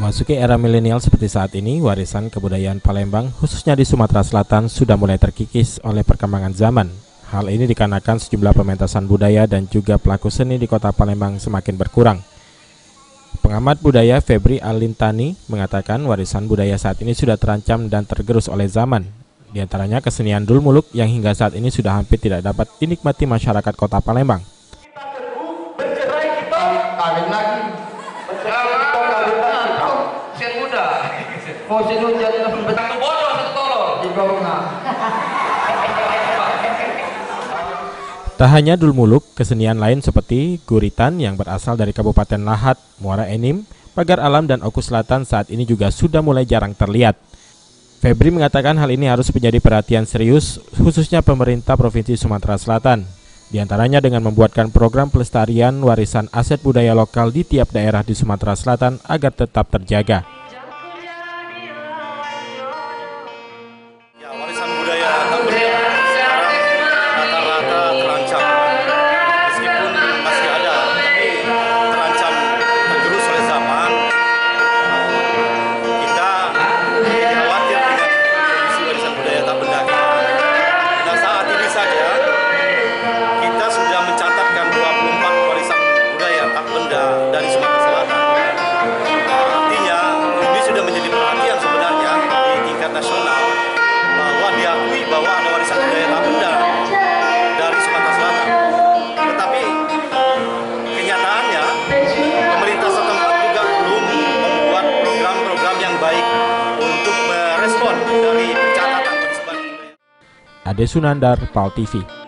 Memasuki era milenial seperti saat ini, warisan kebudayaan Palembang, khususnya di Sumatera Selatan, sudah mulai terkikis oleh perkembangan zaman. Hal ini dikarenakan sejumlah pementasan budaya dan juga pelaku seni di kota Palembang semakin berkurang. Pengamat budaya Febri Alintani mengatakan warisan budaya saat ini sudah terancam dan tergerus oleh zaman. Di antaranya kesenian Dulmuluk yang hingga saat ini sudah hampir tidak dapat dinikmati masyarakat kota Palembang. Tak hanya Dulmuluk, kesenian lain seperti Guritan yang berasal dari Kabupaten Lahat, Muara Enim, Pagar Alam, dan Oku Selatan saat ini juga sudah mulai jarang terlihat. Febri mengatakan hal ini harus menjadi perhatian serius, khususnya pemerintah Provinsi Sumatera Selatan. Di antaranya dengan membuatkan program pelestarian warisan aset budaya lokal di tiap daerah di Sumatera Selatan agar tetap terjaga. Warisan budaya tak benda sekarang rata-rata terancam, meskipun masih ada, tapi terancam tergerus oleh zaman. Kita khawatir dengan kondisi warisan budaya tak benda kita. Dan saat ini saja kita sudah mencatatkan 24 warisan budaya tak benda dari Sumatera Selatan. Artinya ini sudah menjadi perhatian sebenarnya di tingkat nasional, bahwa diakui bahwa ada warisan budaya tak benda dari Sumatera Selatan. Tetapi kenyataannya pemerintah setempat juga belum membuat program-program yang baik untuk merespon dari pencatatan warisan budaya. Ade Sunandar, PAL TV.